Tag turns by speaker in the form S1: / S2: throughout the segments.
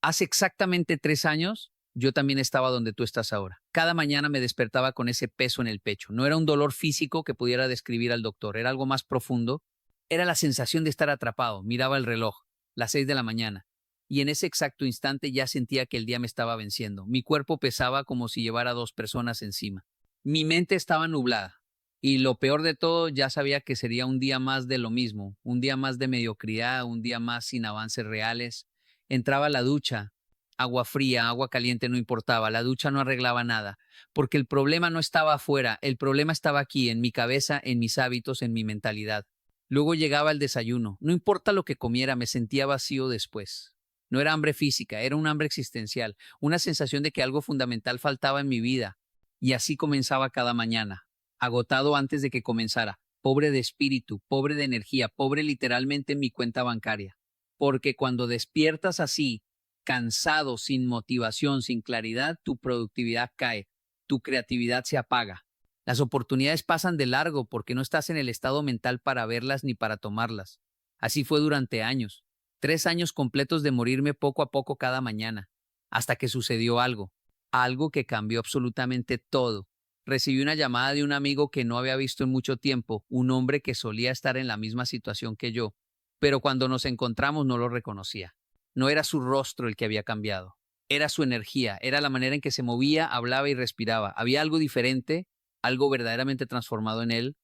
S1: Hace exactamente 3 años, yo también estaba donde tú estás ahora. Cada mañana me despertaba con ese peso en el pecho. No era un dolor físico que pudiera describir al doctor, era algo más profundo. Era la sensación de estar atrapado. Miraba el reloj, las 6 de la mañana, y en ese exacto instante ya sentía que el día me estaba venciendo. Mi cuerpo pesaba como si llevara 2 personas encima. Mi mente estaba nublada. Y lo peor de todo, ya sabía que sería un día más de lo mismo, un día más de mediocridad, un día más sin avances reales. Entraba a la ducha, agua fría, agua caliente, no importaba, la ducha no arreglaba nada, porque el problema no estaba afuera, el problema estaba aquí, en mi cabeza, en mis hábitos, en mi mentalidad. Luego llegaba el desayuno, no importa lo que comiera, me sentía vacío después. No era hambre física, era un hambre existencial, una sensación de que algo fundamental faltaba en mi vida. Y así comenzaba cada mañana, agotado antes de que comenzara, pobre de espíritu, pobre de energía, pobre literalmente en mi cuenta bancaria. Porque cuando despiertas así, cansado, sin motivación, sin claridad, tu productividad cae, tu creatividad se apaga. Las oportunidades pasan de largo porque no estás en el estado mental para verlas ni para tomarlas. Así fue durante años, 3 años completos de morirme poco a poco cada mañana, hasta que sucedió algo, algo que cambió absolutamente todo. Recibí una llamada de un amigo que no había visto en mucho tiempo, un hombre que solía estar en la misma situación que yo, pero cuando nos encontramos no lo reconocía. No era su rostro el que había cambiado, era su energía, era la manera en que se movía, hablaba y respiraba. Había algo diferente, algo verdaderamente transformado en él.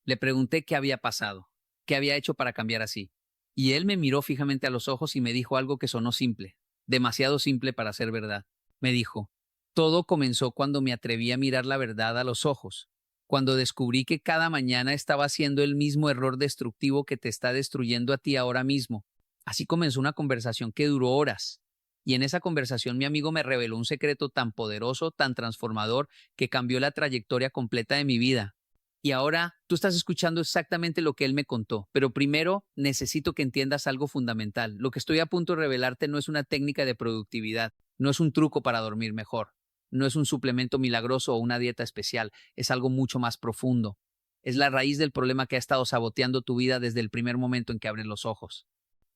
S1: Le pregunté qué había pasado, qué había hecho para cambiar así. Y él me miró fijamente a los ojos y me dijo algo que sonó simple, demasiado simple para ser verdad. Me dijo, todo comenzó cuando me atreví a mirar la verdad a los ojos, cuando descubrí que cada mañana estaba haciendo el mismo error destructivo que te está destruyendo a ti ahora mismo. Así comenzó una conversación que duró horas. Y en esa conversación mi amigo me reveló un secreto tan poderoso, tan transformador, que cambió la trayectoria completa de mi vida. Y ahora tú estás escuchando exactamente lo que él me contó, pero primero necesito que entiendas algo fundamental. Lo que estoy a punto de revelarte no es una técnica de productividad, no es un truco para dormir mejor, no es un suplemento milagroso o una dieta especial, es algo mucho más profundo. Es la raíz del problema que ha estado saboteando tu vida desde el primer momento en que abres los ojos.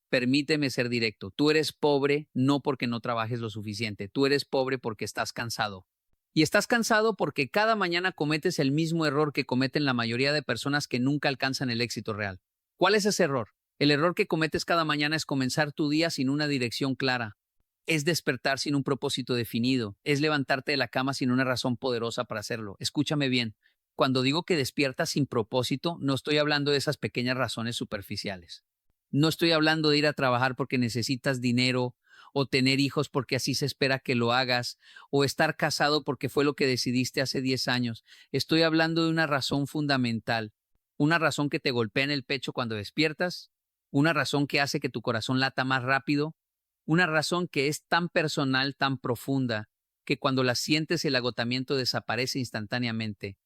S1: Permíteme ser directo. Tú eres pobre no porque no trabajes lo suficiente. Tú eres pobre porque estás cansado. Y estás cansado porque cada mañana cometes el mismo error que cometen la mayoría de personas que nunca alcanzan el éxito real. ¿Cuál es ese error? El error que cometes cada mañana es comenzar tu día sin una dirección clara. Es despertar sin un propósito definido. Es levantarte de la cama sin una razón poderosa para hacerlo. Escúchame bien. Cuando digo que despiertas sin propósito, no estoy hablando de esas pequeñas razones superficiales. No estoy hablando de ir a trabajar porque necesitas dinero, o tener hijos porque así se espera que lo hagas, o estar casado porque fue lo que decidiste hace 10 años. Estoy hablando de una razón fundamental, una razón que te golpea en el pecho cuando despiertas, una razón que hace que tu corazón lata más rápido, una razón que es tan personal, tan profunda, que cuando la sientes el agotamiento desaparece instantáneamente.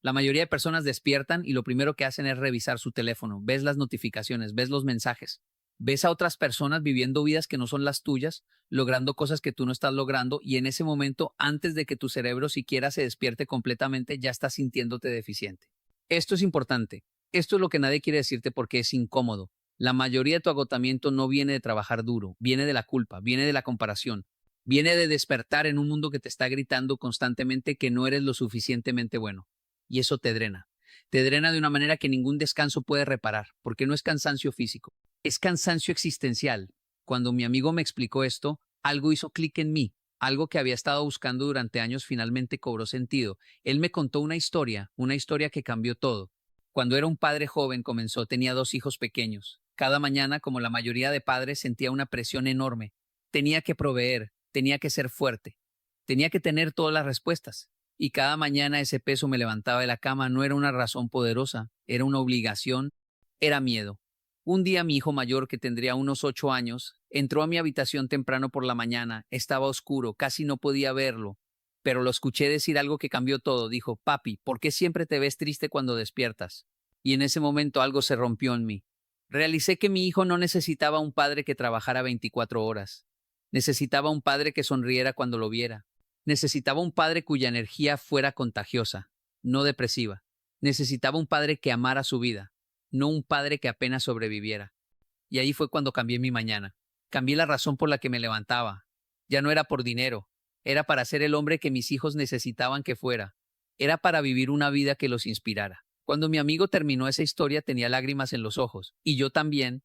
S1: La mayoría de personas despiertan y lo primero que hacen es revisar su teléfono. Ves las notificaciones, ves los mensajes, ves a otras personas viviendo vidas que no son las tuyas, logrando cosas que tú no estás logrando, y en ese momento, antes de que tu cerebro siquiera se despierte completamente, ya estás sintiéndote deficiente. Esto es importante. Esto es lo que nadie quiere decirte porque es incómodo. La mayoría de tu agotamiento no viene de trabajar duro, viene de la culpa, viene de la comparación, viene de despertar en un mundo que te está gritando constantemente que no eres lo suficientemente bueno. Y eso te drena. Te drena de una manera que ningún descanso puede reparar, porque no es cansancio físico, es cansancio existencial. Cuando mi amigo me explicó esto, algo hizo clic en mí, algo que había estado buscando durante años finalmente cobró sentido. Él me contó una historia que cambió todo. Cuando era un padre joven comenzó, tenía 2 hijos pequeños. Cada mañana, como la mayoría de padres, sentía una presión enorme. Tenía que proveer, tenía que ser fuerte, tenía que tener todas las respuestas. Y cada mañana ese peso me levantaba de la cama. No era una razón poderosa, era una obligación, era miedo. Un día mi hijo mayor, que tendría unos 8 años, entró a mi habitación temprano por la mañana. Estaba oscuro, casi no podía verlo, pero lo escuché decir algo que cambió todo. Dijo, papi, ¿por qué siempre te ves triste cuando despiertas? Y en ese momento algo se rompió en mí. Realicé que mi hijo no necesitaba un padre que trabajara 24 horas. Necesitaba un padre que sonriera cuando lo viera. Necesitaba un padre cuya energía fuera contagiosa, no depresiva. Necesitaba un padre que amara su vida, no un padre que apenas sobreviviera. Y ahí fue cuando cambié mi mañana. Cambié la razón por la que me levantaba. Ya no era por dinero, era para ser el hombre que mis hijos necesitaban que fuera. Era para vivir una vida que los inspirara. Cuando mi amigo terminó esa historia tenía lágrimas en los ojos, y yo también,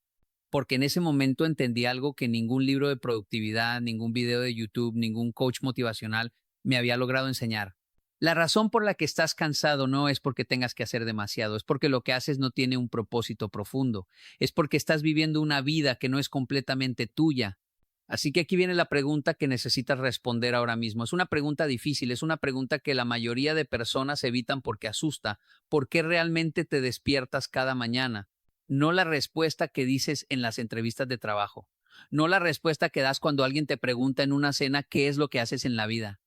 S1: porque en ese momento entendí algo que ningún libro de productividad, ningún video de YouTube, ningún coach motivacional me había logrado enseñar. La razón por la que estás cansado no es porque tengas que hacer demasiado, es porque lo que haces no tiene un propósito profundo, es porque estás viviendo una vida que no es completamente tuya. Así que aquí viene la pregunta que necesitas responder ahora mismo. Es una pregunta difícil, es una pregunta que la mayoría de personas evitan porque asusta. ¿Por qué realmente te despiertas cada mañana? No la respuesta que dices en las entrevistas de trabajo, no la respuesta que das cuando alguien te pregunta en una cena qué es lo que haces en la vida.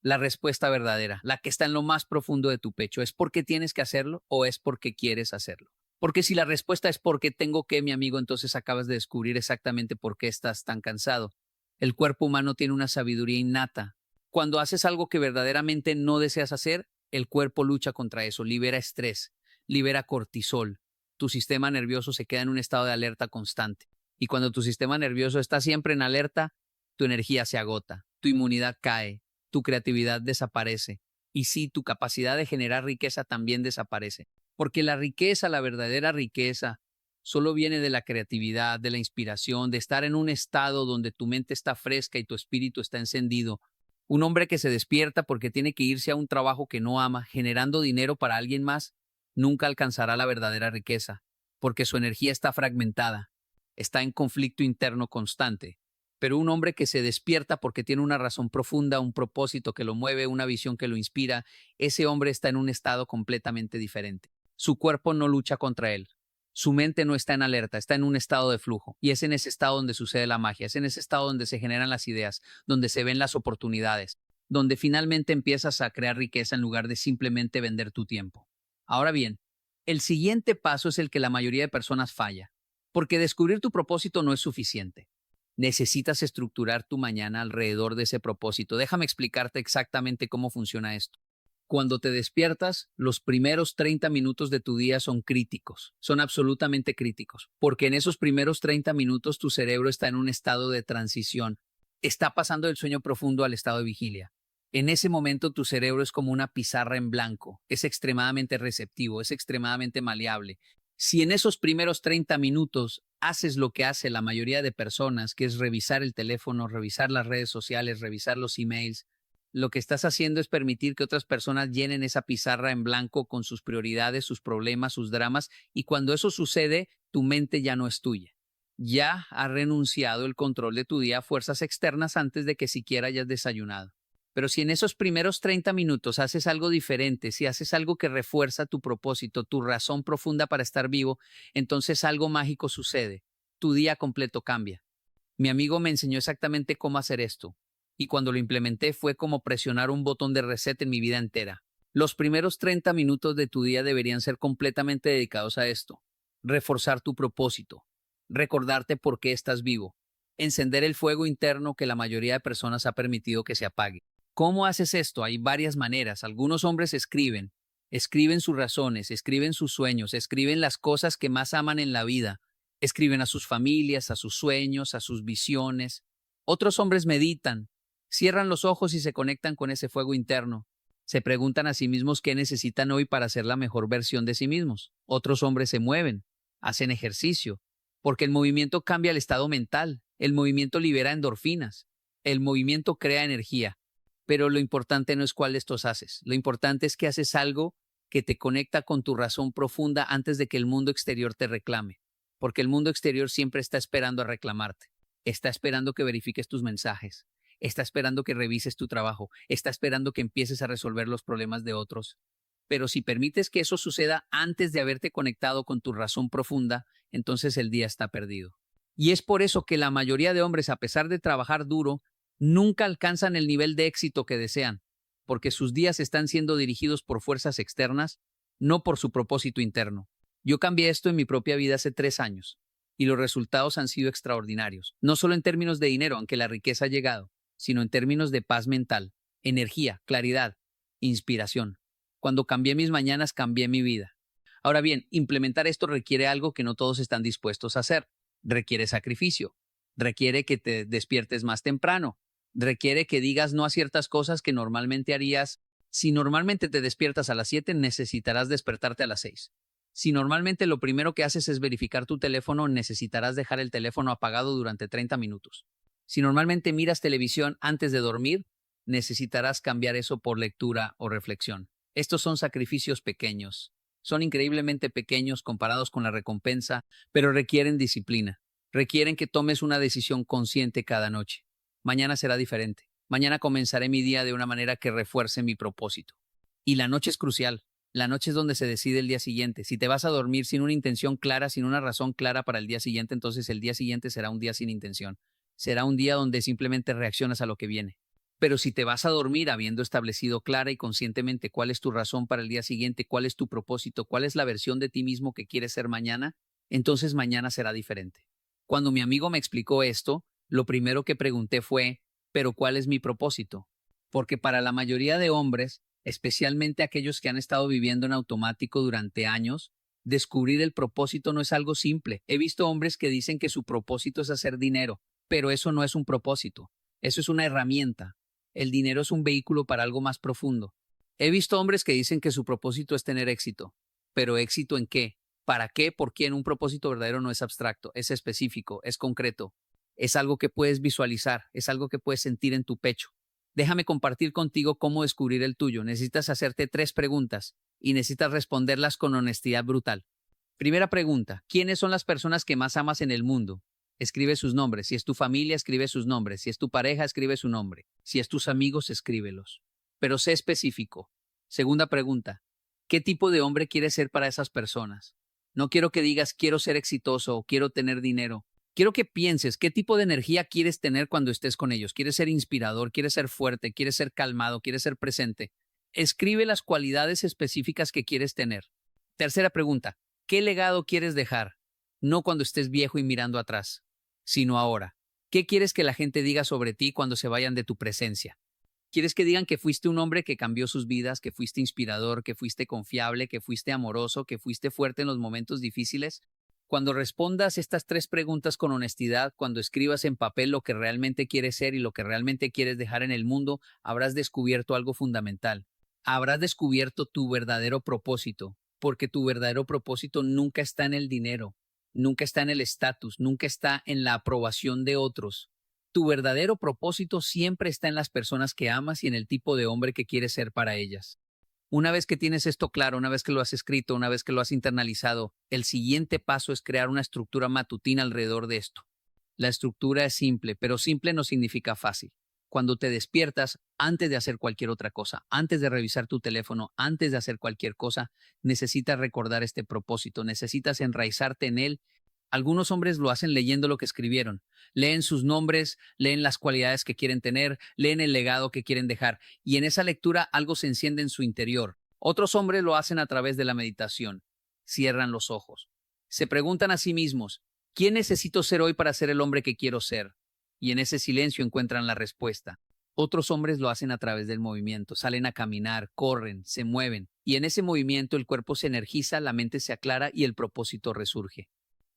S1: La respuesta verdadera, la que está en lo más profundo de tu pecho, ¿es porque tienes que hacerlo o es porque quieres hacerlo? Porque si la respuesta es porque tengo que, mi amigo, entonces acabas de descubrir exactamente por qué estás tan cansado. El cuerpo humano tiene una sabiduría innata. Cuando haces algo que verdaderamente no deseas hacer, el cuerpo lucha contra eso, libera estrés, libera cortisol. Tu sistema nervioso se queda en un estado de alerta constante. Y cuando tu sistema nervioso está siempre en alerta, tu energía se agota, tu inmunidad cae, tu creatividad desaparece. Y sí, tu capacidad de generar riqueza también desaparece. Porque la riqueza, la verdadera riqueza, solo viene de la creatividad, de la inspiración, de estar en un estado donde tu mente está fresca y tu espíritu está encendido. Un hombre que se despierta porque tiene que irse a un trabajo que no ama, generando dinero para alguien más, nunca alcanzará la verdadera riqueza, porque su energía está fragmentada, está en conflicto interno constante. Pero un hombre que se despierta porque tiene una razón profunda, un propósito que lo mueve, una visión que lo inspira, ese hombre está en un estado completamente diferente. Su cuerpo no lucha contra él. Su mente no está en alerta, está en un estado de flujo. Y es en ese estado donde sucede la magia, es en ese estado donde se generan las ideas, donde se ven las oportunidades, donde finalmente empiezas a crear riqueza en lugar de simplemente vender tu tiempo. Ahora bien, el siguiente paso es el que la mayoría de personas falla, porque descubrir tu propósito no es suficiente. Necesitas estructurar tu mañana alrededor de ese propósito. Déjame explicarte exactamente cómo funciona esto. Cuando te despiertas, los primeros 30 minutos de tu día son críticos, son absolutamente críticos, porque en esos primeros 30 minutos tu cerebro está en un estado de transición, está pasando del sueño profundo al estado de vigilia. En ese momento tu cerebro es como una pizarra en blanco, es extremadamente receptivo, es extremadamente maleable. Si en esos primeros 30 minutos haces lo que hace la mayoría de personas, que es revisar el teléfono, revisar las redes sociales, revisar los emails, lo que estás haciendo es permitir que otras personas llenen esa pizarra en blanco con sus prioridades, sus problemas, sus dramas, y cuando eso sucede, tu mente ya no es tuya. Ya ha renunciado el control de tu día a fuerzas externas antes de que siquiera hayas desayunado. Pero si en esos primeros 30 minutos haces algo diferente, si haces algo que refuerza tu propósito, tu razón profunda para estar vivo, entonces algo mágico sucede. Tu día completo cambia. Mi amigo me enseñó exactamente cómo hacer esto, y cuando lo implementé fue como presionar un botón de reset en mi vida entera. Los primeros 30 minutos de tu día deberían ser completamente dedicados a esto. Reforzar tu propósito, recordarte por qué estás vivo, encender el fuego interno que la mayoría de personas ha permitido que se apague. ¿Cómo haces esto? Hay varias maneras. Algunos hombres escriben sus razones, escriben sus sueños, escriben las cosas que más aman en la vida, escriben a sus familias, a sus sueños, a sus visiones. Otros hombres meditan, cierran los ojos y se conectan con ese fuego interno. Se preguntan a sí mismos qué necesitan hoy para ser la mejor versión de sí mismos. Otros hombres se mueven, hacen ejercicio, porque el movimiento cambia el estado mental, el movimiento libera endorfinas, el movimiento crea energía. Pero lo importante no es cuál de estos haces, lo importante es que haces algo que te conecta con tu razón profunda antes de que el mundo exterior te reclame, porque el mundo exterior siempre está esperando a reclamarte, está esperando que verifiques tus mensajes, está esperando que revises tu trabajo, está esperando que empieces a resolver los problemas de otros. Pero si permites que eso suceda antes de haberte conectado con tu razón profunda, entonces el día está perdido. Y es por eso que la mayoría de hombres, a pesar de trabajar duro, nunca alcanzan el nivel de éxito que desean, porque sus días están siendo dirigidos por fuerzas externas, no por su propósito interno. Yo cambié esto en mi propia vida hace 3 años, y los resultados han sido extraordinarios, no solo en términos de dinero, aunque la riqueza ha llegado, sino en términos de paz mental, energía, claridad, inspiración. Cuando cambié mis mañanas, cambié mi vida. Ahora bien, implementar esto requiere algo que no todos están dispuestos a hacer. Requiere sacrificio, requiere que te despiertes más temprano, Requiere que digas no a ciertas cosas que normalmente harías. Si normalmente te despiertas a las 7, necesitarás despertarte a las 6. Si normalmente lo primero que haces es verificar tu teléfono, necesitarás dejar el teléfono apagado durante 30 minutos. Si normalmente miras televisión antes de dormir, necesitarás cambiar eso por lectura o reflexión. Estos son sacrificios pequeños. Son increíblemente pequeños comparados con la recompensa, pero requieren disciplina. Requieren que tomes una decisión consciente cada noche. Mañana será diferente. Mañana comenzaré mi día de una manera que refuerce mi propósito. Y la noche es crucial. La noche es donde se decide el día siguiente. Si te vas a dormir sin una intención clara, sin una razón clara para el día siguiente, entonces el día siguiente será un día sin intención. Será un día donde simplemente reaccionas a lo que viene. Pero si te vas a dormir habiendo establecido clara y conscientemente cuál es tu razón para el día siguiente, cuál es tu propósito, cuál es la versión de ti mismo que quieres ser mañana, entonces mañana será diferente. Cuando mi amigo me explicó esto, lo primero que pregunté fue, ¿pero cuál es mi propósito? Porque para la mayoría de hombres, especialmente aquellos que han estado viviendo en automático durante años, descubrir el propósito no es algo simple. He visto hombres que dicen que su propósito es hacer dinero, pero eso no es un propósito, eso es una herramienta. El dinero es un vehículo para algo más profundo. He visto hombres que dicen que su propósito es tener éxito, pero ¿éxito en qué? ¿Para qué? ¿Por quién? Un propósito verdadero no es abstracto, es específico, es concreto. Es algo que puedes visualizar, es algo que puedes sentir en tu pecho. Déjame compartir contigo cómo descubrir el tuyo. Necesitas hacerte 3 preguntas y necesitas responderlas con honestidad brutal. Primera pregunta, ¿quiénes son las personas que más amas en el mundo? Escribe sus nombres. Si es tu familia, escribe sus nombres. Si es tu pareja, escribe su nombre. Si es tus amigos, escríbelos. Pero sé específico. Segunda pregunta, ¿qué tipo de hombre quieres ser para esas personas? No quiero que digas quiero ser exitoso o quiero tener dinero. Quiero que pienses qué tipo de energía quieres tener cuando estés con ellos. ¿Quieres ser inspirador? ¿Quieres ser fuerte? ¿Quieres ser calmado? ¿Quieres ser presente? Escribe las cualidades específicas que quieres tener. Tercera pregunta, ¿qué legado quieres dejar? No cuando estés viejo y mirando atrás, sino ahora. ¿Qué quieres que la gente diga sobre ti cuando se vayan de tu presencia? ¿Quieres que digan que fuiste un hombre que cambió sus vidas, que fuiste inspirador, que fuiste confiable, que fuiste amoroso, que fuiste fuerte en los momentos difíciles? Cuando respondas estas 3 preguntas con honestidad, cuando escribas en papel lo que realmente quieres ser y lo que realmente quieres dejar en el mundo, habrás descubierto algo fundamental. Habrás descubierto tu verdadero propósito, porque tu verdadero propósito nunca está en el dinero, nunca está en el estatus, nunca está en la aprobación de otros. Tu verdadero propósito siempre está en las personas que amas y en el tipo de hombre que quieres ser para ellas. Una vez que tienes esto claro, una vez que lo has escrito, una vez que lo has internalizado, el siguiente paso es crear una estructura matutina alrededor de esto. La estructura es simple, pero simple no significa fácil. Cuando te despiertas, antes de hacer cualquier otra cosa, antes de revisar tu teléfono, antes de hacer cualquier cosa, necesitas recordar este propósito, necesitas enraizarte en él. Algunos hombres lo hacen leyendo lo que escribieron. Leen sus nombres, leen las cualidades que quieren tener, leen el legado que quieren dejar, y en esa lectura algo se enciende en su interior. Otros hombres lo hacen a través de la meditación. Cierran los ojos. Se preguntan a sí mismos, ¿quién necesito ser hoy para ser el hombre que quiero ser? Y en ese silencio encuentran la respuesta. Otros hombres lo hacen a través del movimiento, salen a caminar, corren, se mueven, y en ese movimiento el cuerpo se energiza, la mente se aclara y el propósito resurge.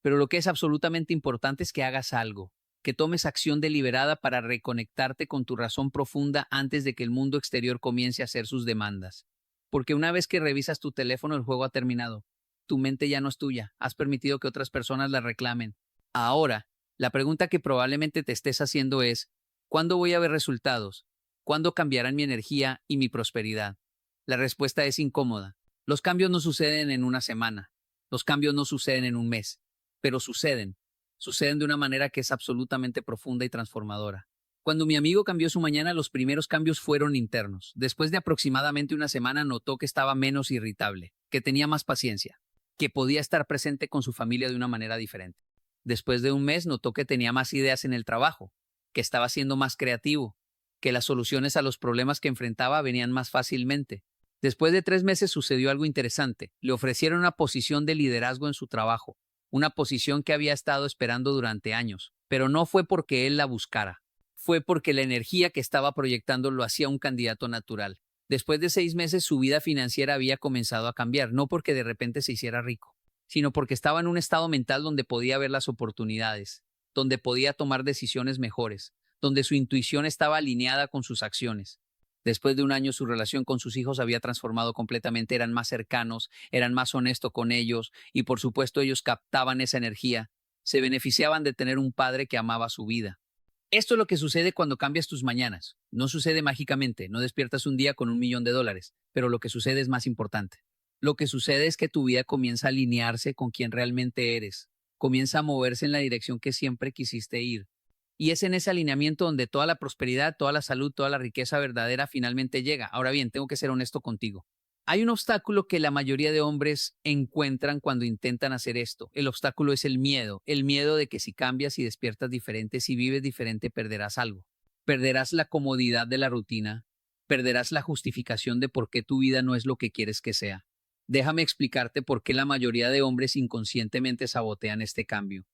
S1: Pero lo que es absolutamente importante es que hagas algo, que tomes acción deliberada para reconectarte con tu razón profunda antes de que el mundo exterior comience a hacer sus demandas. Porque una vez que revisas tu teléfono, el juego ha terminado. Tu mente ya no es tuya, has permitido que otras personas la reclamen. Ahora, la pregunta que probablemente te estés haciendo es, ¿cuándo voy a ver resultados? ¿Cuándo cambiarán mi energía y mi prosperidad? La respuesta es incómoda. Los cambios no suceden en una semana. Los cambios no suceden en un mes. Pero suceden de una manera que es absolutamente profunda y transformadora. Cuando mi amigo cambió su mañana, los primeros cambios fueron internos. Después de aproximadamente una semana notó que estaba menos irritable, que tenía más paciencia, que podía estar presente con su familia de una manera diferente. Después de un mes notó que tenía más ideas en el trabajo, que estaba siendo más creativo, que las soluciones a los problemas que enfrentaba venían más fácilmente. Después de 3 meses sucedió algo interesante. Le ofrecieron una posición de liderazgo en su trabajo, una posición que había estado esperando durante años, pero no fue porque él la buscara, fue porque la energía que estaba proyectando lo hacía un candidato natural. Después de 6 meses su vida financiera había comenzado a cambiar, no porque de repente se hiciera rico, sino porque estaba en un estado mental donde podía ver las oportunidades, donde podía tomar decisiones mejores, donde su intuición estaba alineada con sus acciones. Después de un año, su relación con sus hijos había transformado completamente, eran más cercanos, eran más honestos con ellos y por supuesto ellos captaban esa energía, se beneficiaban de tener un padre que amaba su vida. Esto es lo que sucede cuando cambias tus mañanas. No sucede mágicamente, no despiertas un día con $1.000.000, pero lo que sucede es más importante. Lo que sucede es que tu vida comienza a alinearse con quien realmente eres, comienza a moverse en la dirección que siempre quisiste ir. Y es en ese alineamiento donde toda la prosperidad, toda la salud, toda la riqueza verdadera finalmente llega. Ahora bien, tengo que ser honesto contigo. Hay un obstáculo que la mayoría de hombres encuentran cuando intentan hacer esto. El obstáculo es el miedo de que si cambias y despiertas diferente, si vives diferente, perderás algo. Perderás la comodidad de la rutina, perderás la justificación de por qué tu vida no es lo que quieres que sea. Déjame explicarte por qué la mayoría de hombres inconscientemente sabotean este cambio.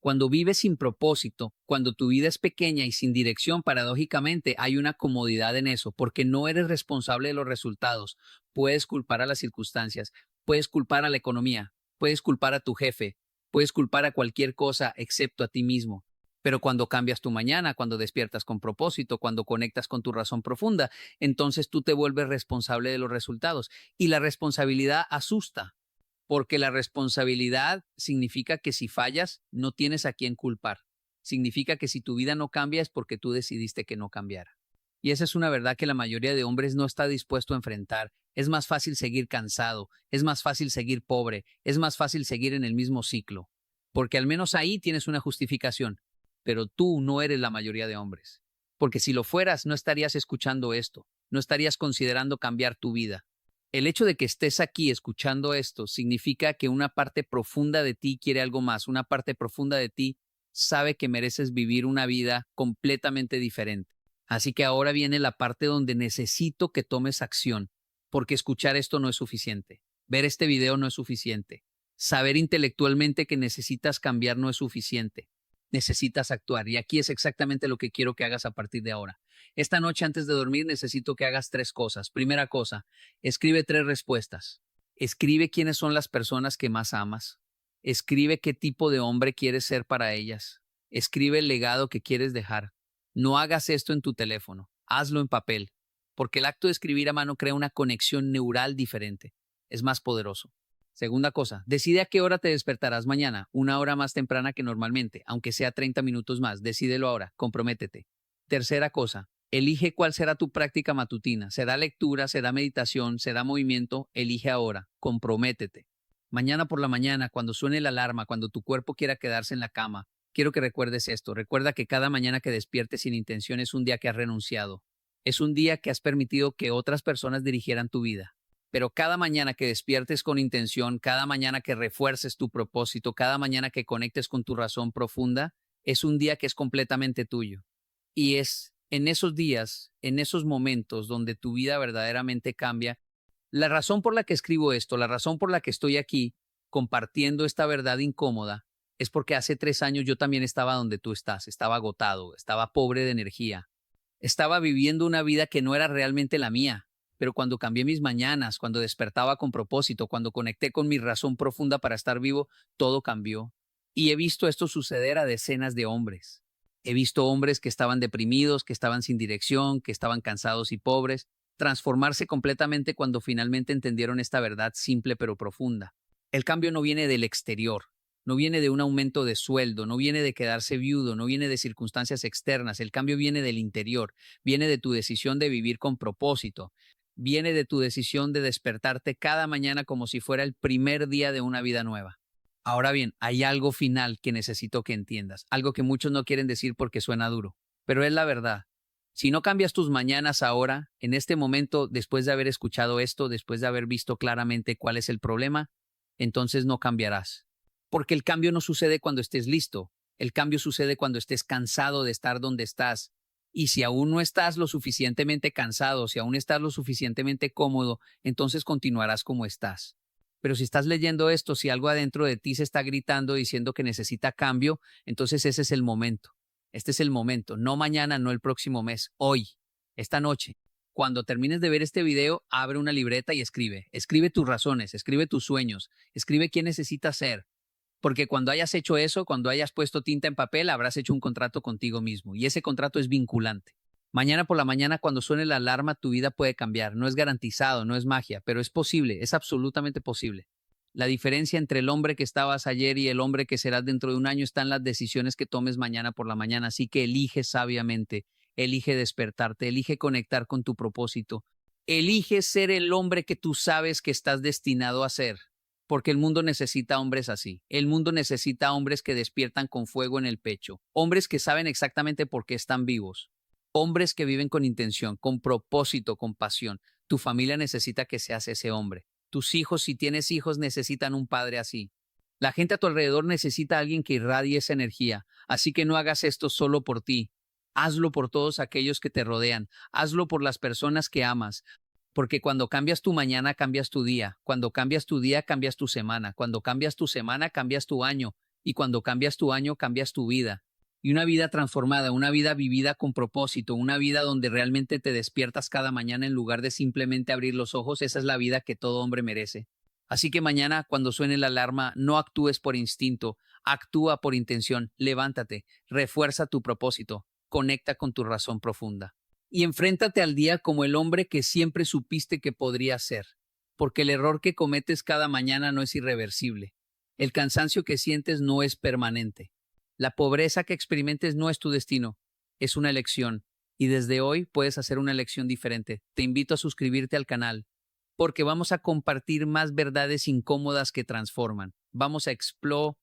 S1: Cuando vives sin propósito, cuando tu vida es pequeña y sin dirección, paradójicamente hay una comodidad en eso, porque no eres responsable de los resultados. Puedes culpar a las circunstancias, puedes culpar a la economía, puedes culpar a tu jefe, puedes culpar a cualquier cosa excepto a ti mismo. Pero cuando cambias tu mañana, cuando despiertas con propósito, cuando conectas con tu razón profunda, entonces tú te vuelves responsable de los resultados. Y la responsabilidad asusta, porque la responsabilidad significa que si fallas, no tienes a quién culpar. Significa que si tu vida no cambia es porque tú decidiste que no cambiara. Y esa es una verdad que la mayoría de hombres no está dispuesto a enfrentar. Es más fácil seguir cansado, es más fácil seguir pobre, es más fácil seguir en el mismo ciclo. Porque al menos ahí tienes una justificación. Pero tú no eres la mayoría de hombres. Porque si lo fueras, no estarías escuchando esto, no estarías considerando cambiar tu vida. El hecho de que estés aquí escuchando esto significa que una parte profunda de ti quiere algo más, una parte profunda de ti sabe que mereces vivir una vida completamente diferente. Así que ahora viene la parte donde necesito que tomes acción, porque escuchar esto no es suficiente, ver este video no es suficiente, saber intelectualmente que necesitas cambiar no es suficiente, necesitas actuar. Y aquí es exactamente lo que quiero que hagas a partir de ahora. Esta noche antes de dormir necesito que hagas 3 cosas. Primera cosa, escribe 3 respuestas. Escribe quiénes son las personas que más amas. Escribe qué tipo de hombre quieres ser para ellas. Escribe el legado que quieres dejar. No hagas esto en tu teléfono, hazlo en papel, porque el acto de escribir a mano crea una conexión neural diferente. Es más poderoso. Segunda cosa, decide a qué hora te despertarás mañana, 1 hora más temprana que normalmente, aunque sea 30 minutos más. Decídelo ahora, comprométete. Tercera cosa, elige cuál será tu práctica matutina. ¿Será lectura, será meditación, será movimiento? Elige ahora, comprométete. Mañana por la mañana, cuando suene la alarma, cuando tu cuerpo quiera quedarse en la cama, quiero que recuerdes esto. Recuerda que cada mañana que despiertes sin intención es un día que has renunciado. Es un día que has permitido que otras personas dirigieran tu vida. Pero cada mañana que despiertes con intención, cada mañana que refuerces tu propósito, cada mañana que conectes con tu razón profunda, es un día que es completamente tuyo. Y es en esos días, en esos momentos donde tu vida verdaderamente cambia. La razón por la que escribo esto, la razón por la que estoy aquí compartiendo esta verdad incómoda, es porque hace 3 años yo también estaba donde tú estás, estaba agotado, estaba pobre de energía, estaba viviendo una vida que no era realmente la mía. Pero cuando cambié mis mañanas, cuando despertaba con propósito, cuando conecté con mi razón profunda para estar vivo, todo cambió. Y he visto esto suceder a decenas de hombres. He visto hombres que estaban deprimidos, que estaban sin dirección, que estaban cansados y pobres, transformarse completamente cuando finalmente entendieron esta verdad simple pero profunda. El cambio no viene del exterior, no viene de un aumento de sueldo, no viene de quedarse viudo, no viene de circunstancias externas. El cambio viene del interior, viene de tu decisión de vivir con propósito. Viene de tu decisión de despertarte cada mañana como si fuera el primer día de una vida nueva. Ahora bien, hay algo final que necesito que entiendas, algo que muchos no quieren decir porque suena duro, pero es la verdad. Si no cambias tus mañanas ahora, en este momento, después de haber escuchado esto, después de haber visto claramente cuál es el problema, entonces no cambiarás. Porque el cambio no sucede cuando estés listo, el cambio sucede cuando estés cansado de estar donde estás. Y si aún no estás lo suficientemente cansado, si aún estás lo suficientemente cómodo, entonces continuarás como estás. Pero si estás leyendo esto, si algo adentro de ti se está gritando diciendo que necesita cambio, entonces ese es el momento. Este es el momento, no mañana, no el próximo mes, hoy, esta noche. Cuando termines de ver este video, abre una libreta y escribe. Escribe tus razones, escribe tus sueños, escribe quién necesitas ser. Porque cuando hayas hecho eso, cuando hayas puesto tinta en papel, habrás hecho un contrato contigo mismo y ese contrato es vinculante. Mañana por la mañana, cuando suene la alarma, tu vida puede cambiar. No es garantizado, no es magia, pero es posible, es absolutamente posible. La diferencia entre el hombre que estabas ayer y el hombre que serás dentro de un año está en las decisiones que tomes mañana por la mañana. Así que elige sabiamente, elige despertarte, elige conectar con tu propósito, elige ser el hombre que tú sabes que estás destinado a ser. Porque el mundo necesita hombres así. El mundo necesita hombres que despiertan con fuego en el pecho. Hombres que saben exactamente por qué están vivos. Hombres que viven con intención, con propósito, con pasión. Tu familia necesita que seas ese hombre. Tus hijos, si tienes hijos, necesitan un padre así. La gente a tu alrededor necesita a alguien que irradie esa energía. Así que no hagas esto solo por ti. Hazlo por todos aquellos que te rodean. Hazlo por las personas que amas. Porque cuando cambias tu mañana, cambias tu día. Cuando cambias tu día, cambias tu semana. Cuando cambias tu semana, cambias tu año. Y cuando cambias tu año, cambias tu vida. Y una vida transformada, una vida vivida con propósito, una vida donde realmente te despiertas cada mañana en lugar de simplemente abrir los ojos, esa es la vida que todo hombre merece. Así que mañana, cuando suene la alarma, no actúes por instinto, actúa por intención, levántate, refuerza tu propósito, conecta con tu razón profunda. Y enfréntate al día como el hombre que siempre supiste que podría ser, porque el error que cometes cada mañana no es irreversible. El cansancio que sientes no es permanente. La pobreza que experimentes no es tu destino, es una elección. Y desde hoy puedes hacer una elección diferente. Te invito a suscribirte al canal, porque vamos a compartir más verdades incómodas que transforman. Vamos a explorar